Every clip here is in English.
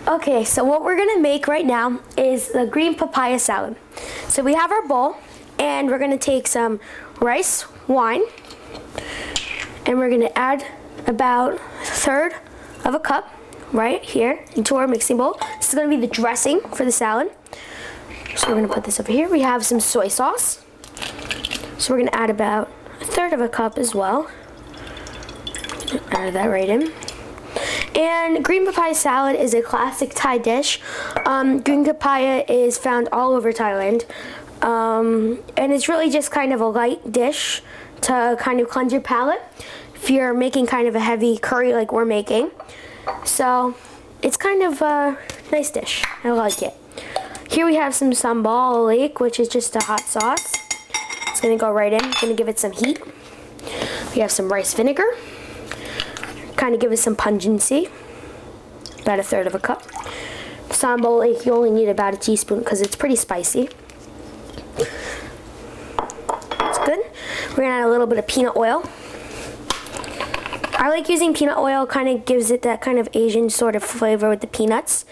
Okay, so what we're gonna make right now is the green papaya salad. So we have our bowl, and we're gonna take some rice wine, and we're gonna add about 1/3 of a cup right here into our mixing bowl. This is gonna be the dressing for the salad. So we're gonna put this over here. We have some soy sauce. So we're gonna add about 1/3 of a cup as well. Add that right in. And green papaya salad is a classic Thai dish. Green papaya is found all over Thailand. And it's really just kind of a light dish to kind of cleanse your palate if you're making kind of a heavy curry like we're making. So it's kind of a nice dish. I like it. Here we have some sambal lake, which is just a hot sauce. It's gonna go right in. It's gonna give it some heat. We have some rice vinegar. Kind of give it some pungency. About 1/3 of a cup. Sambal lake, you only need about a teaspoon because it's pretty spicy. It's good. We're gonna add a little bit of peanut oil. I like using peanut oil, kind of gives it that kind of Asian sort of flavor with the peanuts.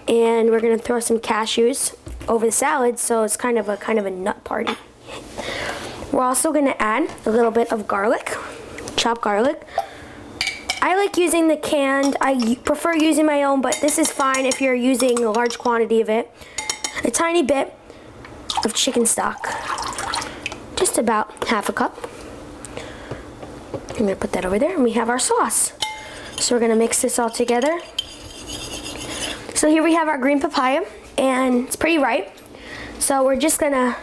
And we're gonna throw some cashews over the salad, so it's kind of a nut party. We're also gonna add a little bit of garlic, chopped garlic. I like using the canned. I prefer using my own, but this is fine if you're using a large quantity of it. A tiny bit of chicken stock, just about 1/2 cup. I'm gonna put that over there, and we have our sauce. So we're gonna mix this all together. So here we have our green papaya, and it's pretty ripe. So we're just gonna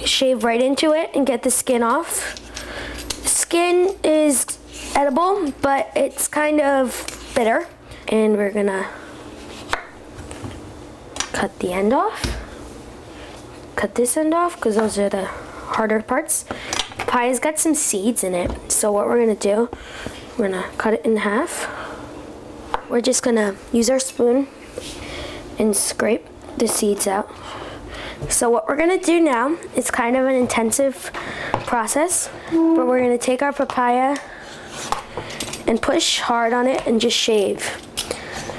shave right into it and get the skin off. The skin is edible, but it's kind of bitter. And we're gonna cut the end off. Cut this end off, because those are the harder parts. Papaya's got some seeds in it, so what we're gonna do, we're gonna cut it in half. We're just gonna use our spoon and scrape the seeds out. So what we're gonna do now, it's kind of an intensive process, but we're gonna take our papaya and push hard on it and just shave.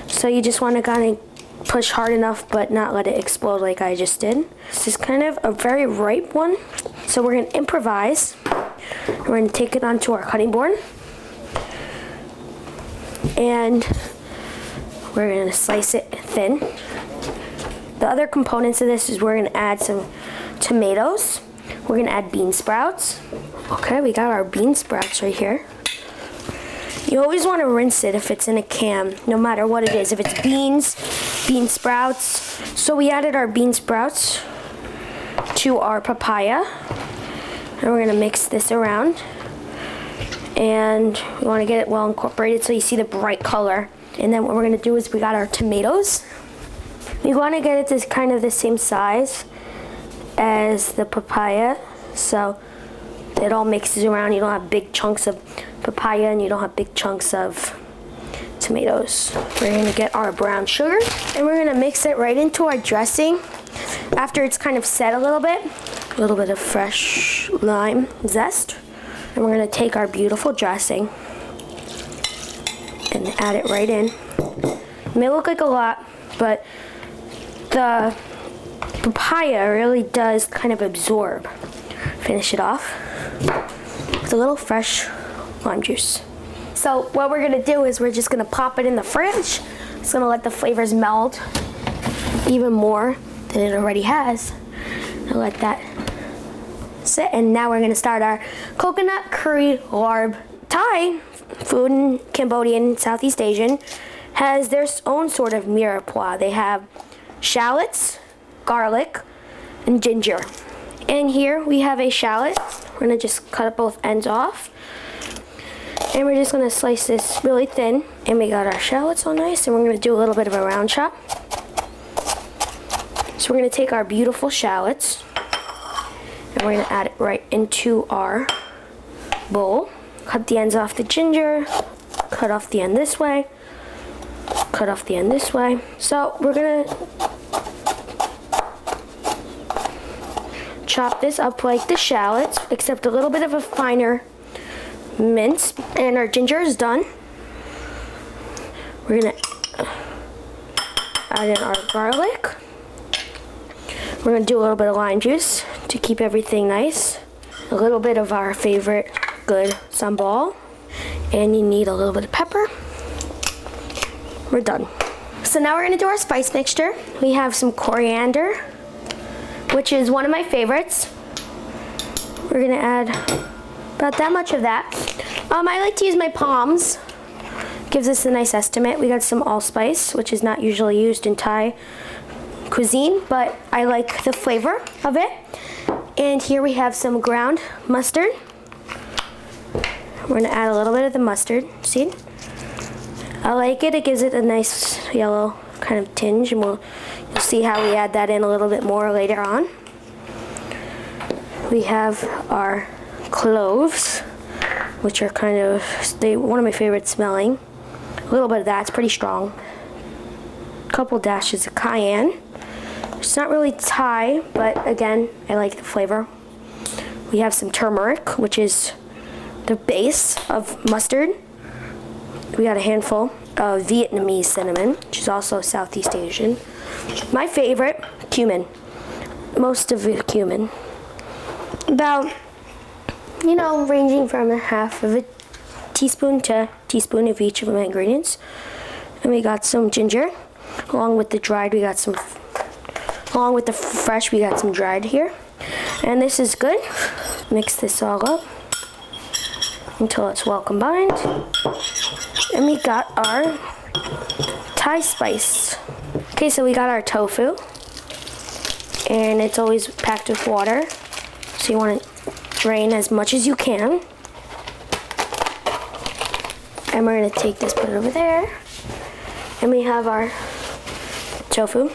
So you just wanna kind of push hard enough but not let it explode like I just did. This is kind of a very ripe one. So we're gonna improvise. We're gonna take it onto our cutting board. And we're gonna slice it thin. The other components of this is we're gonna add some tomatoes. We're gonna add bean sprouts. Okay, we got our bean sprouts right here. You always wanna rinse it if it's in a can, no matter what it is. If it's beans, bean sprouts. So we added our bean sprouts to our papaya. And we're gonna mix this around. And we wanna get it well incorporated so you see the bright color. And then what we're gonna do is we got our tomatoes. We wanna get it to kind of the same size as the papaya, so it all mixes around. You don't have big chunks of papaya and you don't have big chunks of tomatoes. We're gonna get our brown sugar and we're gonna mix it right into our dressing. After it's kind of set a little bit of fresh lime zest. And we're gonna take our beautiful dressing and add it right in. It may look like a lot, but the papaya really does kind of absorb. Finish it off with a little fresh lime juice. So what we're gonna do is we're just gonna pop it in the fridge. It's gonna let the flavors meld even more than it already has. I'll let that sit, and now we're gonna start our coconut curry larb. Thai food in Cambodian, Southeast Asian, has their own sort of mirepoix. They have shallots, garlic, and ginger. And here we have a shallot. We're gonna just cut both ends off. And we're just gonna slice this really thin. And we got our shallots all nice, and we're gonna do a little bit of a round chop. So we're gonna take our beautiful shallots, and we're gonna add it right into our bowl. Cut the ends off the ginger, cut off the end this way, cut off the end this way. So we're gonna chop this up like the shallots, except a little bit of a finer mince. And our ginger is done. We're gonna add in our garlic. We're gonna do a little bit of lime juice to keep everything nice. A little bit of our favorite good sambal. And you need a little bit of pepper. We're done. So now we're gonna do our spice mixture. We have some coriander, which is one of my favorites. We're gonna add about that much of that. I like to use my palms. Gives us a nice estimate. We got some allspice, which is not usually used in Thai cuisine, but I like the flavor of it. And here we have some ground mustard. We're gonna add a little bit of the mustard seed. I like it. It gives it a nice yellow kind of tinge, and you'll see how we add that in a little bit more later on. We have our cloves, which are kind of one of my favorites smelling. A little bit of that. It's pretty strong. A couple dashes of cayenne. It's not really Thai, but again, I like the flavor. We have some turmeric, which is the base of mustard. We got a handful of Vietnamese cinnamon, which is also Southeast Asian. My favorite, cumin. Most of it cumin. About, ranging from a half of a teaspoon to teaspoon of each of my ingredients. And we got some ginger, along with the dried. Along with the fresh, we got some dried here. And this is good. Mix this all up until it's well combined. And we got our Thai spice. Okay, so we got our tofu. And it's always packed with water. So you want to drain as much as you can. And we're going to take this, put it over there. And we have our tofu.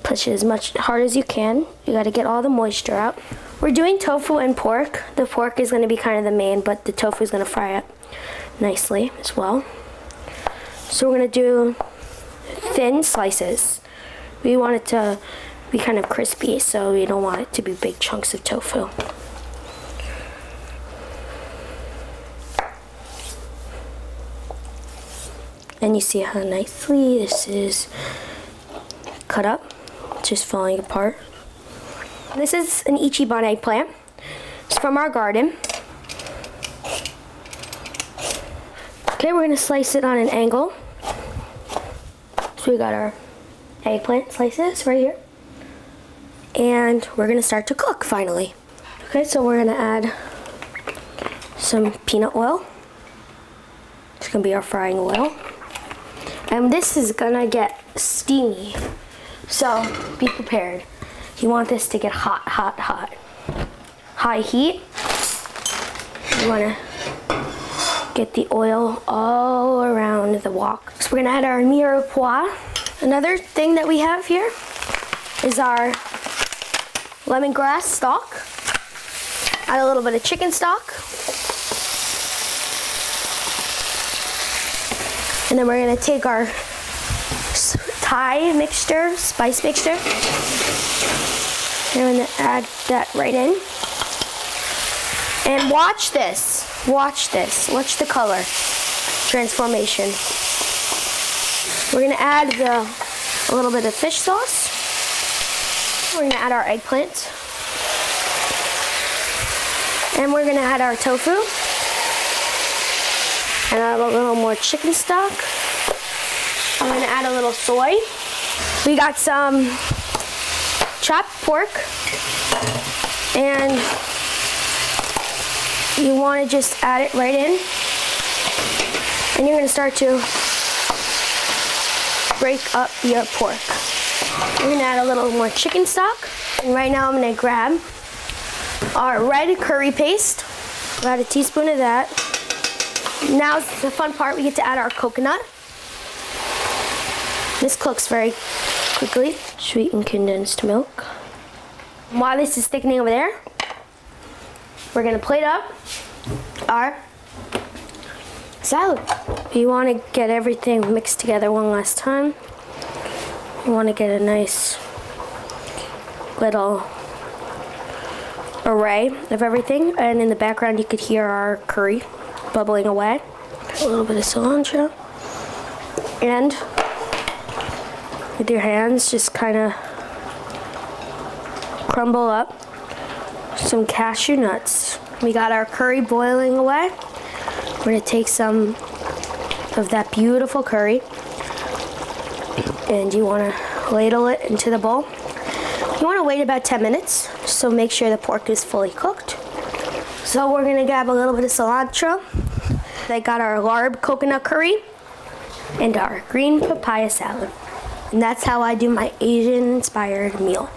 Push it as much hard as you can. You got to get all the moisture out. We're doing tofu and pork. The pork is going to be kind of the main, but the tofu is going to fry up nicely as well. So we're going to do thin slices. We want it to be kind of crispy, so we don't want it to be big chunks of tofu. And you see how nicely this is cut up, just falling apart. This is an ichiban eggplant. It's from our garden. Okay, we're gonna slice it on an angle. So we got our eggplant slices right here. And we're gonna start to cook finally. Okay, so we're gonna add some peanut oil. It's gonna be our frying oil. And this is gonna get steamy. So be prepared. You want this to get hot, hot, hot. High heat. You wanna get the oil all around the wok. So we're gonna add our Mirepoix. Another thing that we have here is our lemongrass stock. Add a little bit of chicken stock. And then we're gonna take our Thai mixture, spice mixture. And I'm gonna add that right in. And watch this, watch this. Watch the color transformation. We're gonna add a little bit of fish sauce. We're gonna add our eggplant. And we're gonna add our tofu. And add a little more chicken stock. I'm gonna add a little soy. We got some chopped pork. And you wanna just add it right in. And you're gonna start to break up your pork. We're gonna add a little more chicken stock. And right now I'm gonna grab our red curry paste. We'll add a teaspoon of that. Now the fun part, we get to add our coconut. This cooks very quickly. Sweetened condensed milk. While this is thickening over there, we're gonna plate up our salad. You wanna get everything mixed together one last time. You wanna get a nice little array of everything. And in the background, you could hear our curry bubbling away. A little bit of cilantro. And with your hands, just kind of crumble up some cashew nuts. We got our curry boiling away. We're gonna take some of that beautiful curry, and you wanna ladle it into the bowl. You wanna wait about 10 minutes, so make sure the pork is fully cooked. So we're gonna grab a little bit of cilantro. I got our larb coconut curry and our green papaya salad. And that's how I do my Asian-inspired meal.